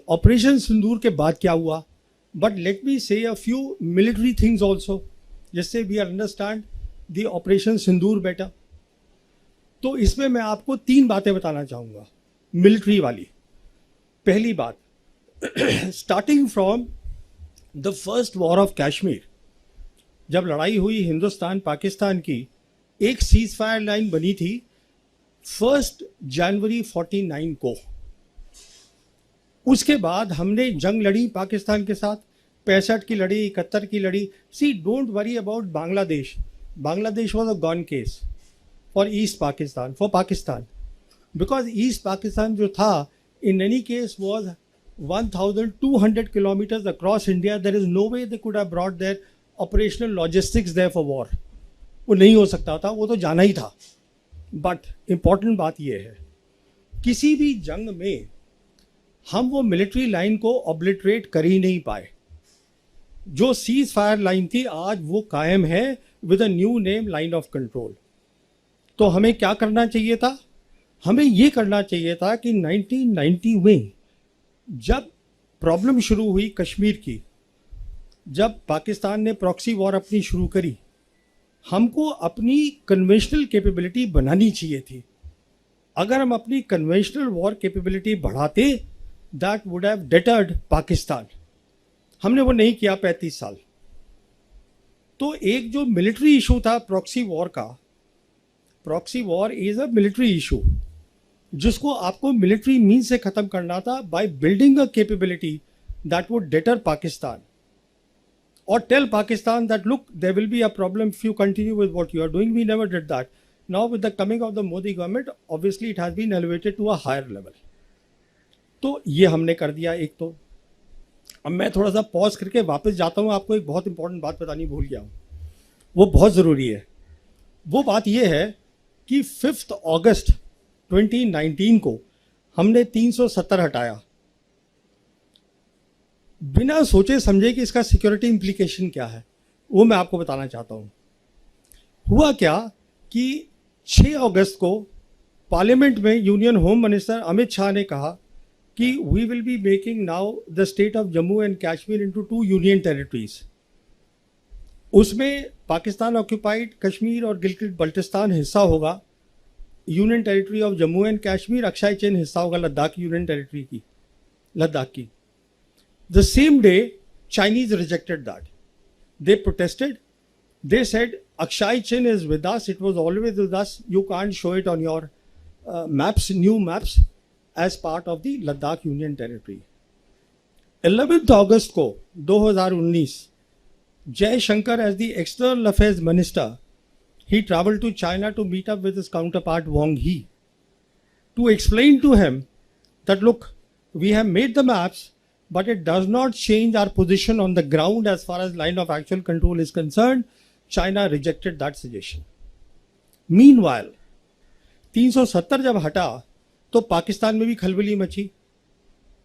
Operation सिंदूर के बाद क्या हुआ, but let me say a few military things also, जिससे we understand the Operation Sindoor better. तो इसमें मैं आपको 3 बातें बताना चाहूँगा मिलिट्री वाली। पहली बात, starting from the first war of Kashmir, जब लड़ाई हुई हिंदुस्तान पाकिस्तान की, एक सीज फायर लाइन बनी थी 1 जनवरी 49 को। उसके बाद हमने जंग लड़ी पाकिस्तान के साथ, 65 की लड़ी, 71 की लड़ी। See don't worry about Bangladesh, Bangladesh was a gone case for East Pakistan, for Pakistan, because East Pakistan जो था in any case was 1200 kilometers across India. There is no way they could have brought their operational logistics there for war. वो नहीं हो सकता था, वो तो जाना ही था। बट इम्पॉर्टेंट बात ये है, किसी भी जंग में हम वो मिलिट्री लाइन को ऑब्लिटरेट कर ही नहीं पाए। जो सीज फायर लाइन थी आज वो कायम है with a new name, line of control. तो हमें क्या करना चाहिए था? हमें ये करना चाहिए था कि 1990 में जब प्रॉब्लम शुरू हुई कश्मीर की, जब पाकिस्तान ने प्रॉक्सी वॉर अपनी शुरू करी, हमको अपनी कन्वेंशनल कैपेबिलिटी बनानी चाहिए थी। अगर हम अपनी कन्वेंशनल वॉर कैपेबिलिटी बढ़ाते, that would have deterred Pakistan. हमने वो नहीं किया 35 साल। तो एक जो मिलिट्री इशू था प्रॉक्सी वॉर का, proxy war is a military issue, जिसको आपको मिलिट्री मीन्स से खत्म करना था by building a capability that would deter Pakistan और tell Pakistan that look there will be a problem if you continue with what you are doing. We never did that. Now with the coming of the Modi government, obviously it has been elevated to a higher level. तो ये हमने कर दिया एक। तो अब मैं थोड़ा सा पॉज करके वापस जाता हूँ, आपको एक बहुत इंपॉर्टेंट बात बतानी भूल गया हूँ, वो बहुत ज़रूरी है। वो बात ये है कि 5 अगस्त 2019 को हमने 370 हटाया, बिना सोचे समझे कि इसका सिक्योरिटी इम्प्लीकेशन क्या है, वो मैं आपको बताना चाहता हूँ। हुआ क्या कि 6 अगस्त को पार्लियामेंट में union home minister Amit Shah ने कहा कि we will be making now the state of Jammu and Kashmir into 2 union territories. उसमें पाकिस्तान ऑक्यूपाइड कश्मीर और गिलगित बल्टिस्तान हिस्सा होगा, union territory of Jammu and Kashmir, Aksai Chin हिस्सा होगा लद्दाख यूनियन टेरिटरी की, लद्दाख की। The same day Chinese rejected that, they protested, they said Aksai Chin is with us, it was always with us, you can't show it on your maps, new maps as part of the Ladakh union territory. 11 अगस्त को 2019 Jaishankar as the external affairs minister, he traveled to China to meet up with his counterpart Wang He to explain to him that look, we have made the maps, but it does not change our position on the ground as far as line of actual control is concerned. China rejected that suggestion. Meanwhile, 370 जब हटा तो पाकिस्तान में भी खलबली मची।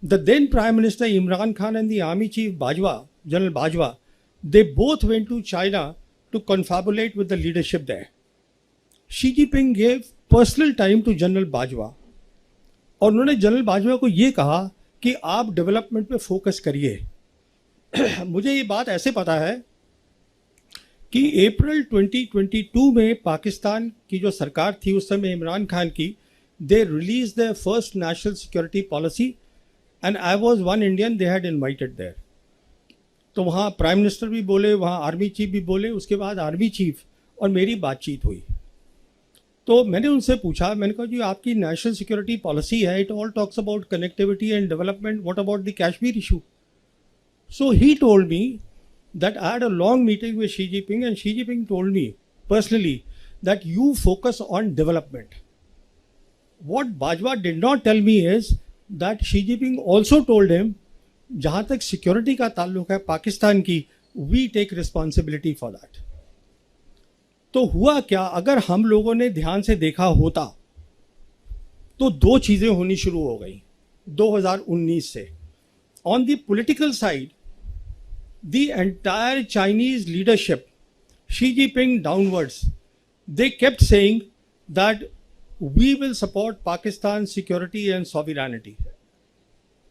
The then Prime Minister Imran Khan and the Army Chief Bajwa, General Bajwa, they both went to China to confabulate with the leadership there. Xi Jinping gave personal time to General Bajwa और उन्होंने general Bajwa को ये कहा कि आप development पे focus करिए। मुझे ये बात ऐसे पता है कि अप्रैल 2022 में पाकिस्तान की जो सरकार थी उस समय इमरान खान की, they release the first national security policy and I was one Indian they had invited there. तो वहाँ प्राइम मिनिस्टर भी बोले, वहाँ आर्मी चीफ भी बोले, उसके बाद आर्मी चीफ और मेरी बातचीत हुई। तो मैंने उनसे पूछा, मैंने कहा जी आपकी नेशनल सिक्योरिटी पॉलिसी है, it all talks about connectivity and development, what about the Kashmir issue? So he told me that I had a long meeting with Xi Jinping and Xi Jinping told me personally that you focus on development. What Bajwa did not tell me is that Xi Jinping also told him, जहाँ तक सिक्योरिटी का ताल्लुक है पाकिस्तान की, we take responsibility for that. तो हुआ क्या, अगर हम लोगों ने ध्यान से देखा होता तो 2 चीज़ें होनी शुरू हो गई 2019 से। On the political side, the entire Chinese leadership, Xi Jinping downwards, they kept saying that we will support Pakistan security and sovereignty.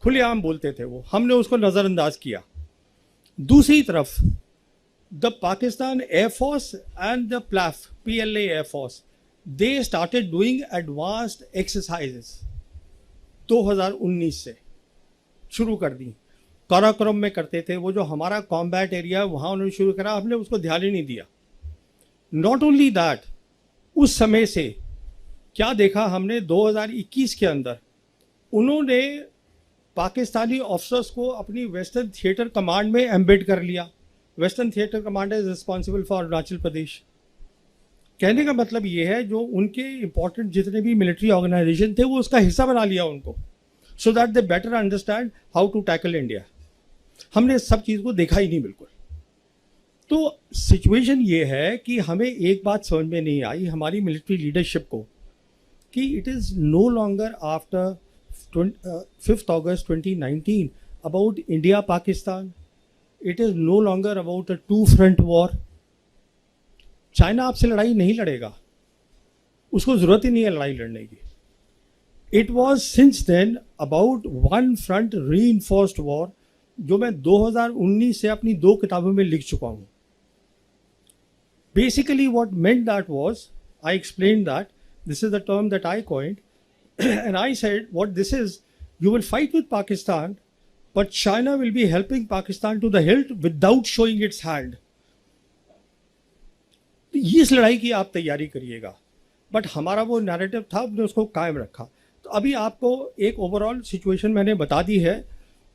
खुलेआम बोलते थे वो, हमने उसको नज़रअंदाज किया। दूसरी तरफ the Pakistan air force and the PLAAF PLA air force, they started doing advanced exercises 2019 से शुरू कर दी। काराकोरम में करते थे, वो जो हमारा कॉम्बैट एरिया वहाँ उन्होंने शुरू करा, हमने उसको ध्यान ही नहीं दिया। नॉट ओनली दैट, उस समय से क्या देखा हमने 2021 के अंदर उन्होंने पाकिस्तानी ऑफिसर्स को अपनी वेस्टर्न थिएटर कमांड में एम्बेड कर लिया। Western theatre command is responsible for Arunachal Pradesh. कहने का मतलब ये है जो उनके इंपॉर्टेंट जितने भी मिलिट्री ऑर्गेनाइजेशन थे वो उसका हिस्सा बना लिया उनको, so that they better understand how to tackle India. हमने सब चीज़ को देखा ही नहीं बिल्कुल। तो सिचुएशन ये है कि हमें एक बात समझ में नहीं आई हमारी मिलिट्री लीडरशिप को कि it is no longer after 5th August 2019 about India Pakistan. It is no longer about a two front war. China आपसे लड़ाई नहीं लड़ेगा, उसको ज़रूरत ही नहीं है लड़ाई लड़ने की। It was since then about one front reinforced war, जो मैं 2019 से अपनी 2 किताबों में लिख चुका हूँ। Basically what meant that was, I explain that this is the term that I coined and I said what this is, you will fight with Pakistan but China will be helping Pakistan to the hilt without showing its hand. इस लड़ाई की आप तैयारी करिएगा, but हमारा वो narrative था, हमने उसको कायम रखा। तो अभी आपको एक ओवरऑल सिचुएशन मैंने बता दी है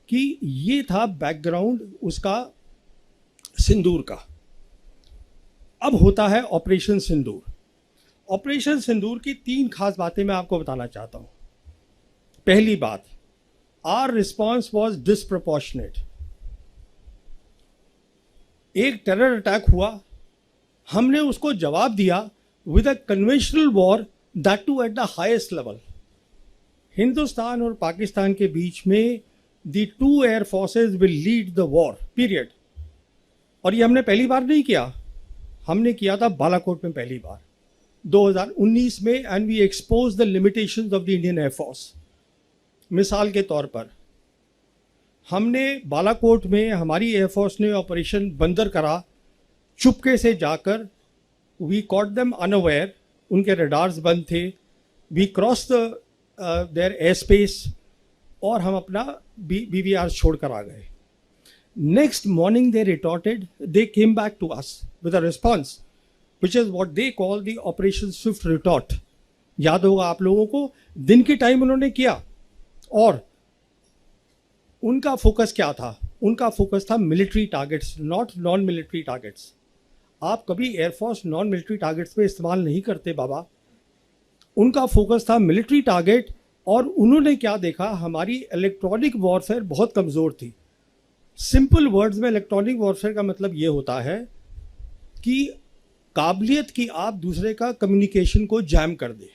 कि ये था बैकग्राउंड उसका सिंदूर का। अब होता है ऑपरेशन सिंदूर। ऑपरेशन सिंदूर की 3 खास बातें मैं आपको बताना चाहता हूं। पहली बात, आवर रिस्पॉन्स वॉज डिसप्रपोर्शनेट। एक टेरर अटैक हुआ, हमने उसको जवाब दिया with a conventional war, that too at the highest level. Hindustan और पाकिस्तान के बीच में the 2 air forces will lead the war period. और ये हमने पहली बार नहीं किया, हमने किया था बालाकोट में पहली बार 2019 में, and we expose the limitations of the Indian air force. मिसाल के तौर पर हमने बालाकोट में हमारी एयरफोर्स ने ऑपरेशन बंदर करा, चुपके से जाकर वी कॉट देम अनअवेयर, उनके रडार्स बंद थे, we cross the their air space और हम अपना BVR छोड़कर आ गए। Next morning they retorted, they came back to us with a response which is what they call the Operation Swift Retort. याद होगा आप लोगों को, दिन के टाइम उन्होंने किया। और उनका फोकस क्या था? उनका फोकस था military targets, not non military targets. आप कभी एयरफोर्स नॉन मिलिट्री टारगेट्स पे इस्तेमाल नहीं करते बाबा। उनका फोकस था मिलिट्री टारगेट। और उन्होंने क्या देखा, हमारी इलेक्ट्रॉनिक वॉरफेयर बहुत कमज़ोर थी। सिंपल वर्ड्स में इलेक्ट्रॉनिक वॉरफेयर का मतलब ये होता है कि काबिलियत कि आप दूसरे का कम्युनिकेशन को जैम कर दें।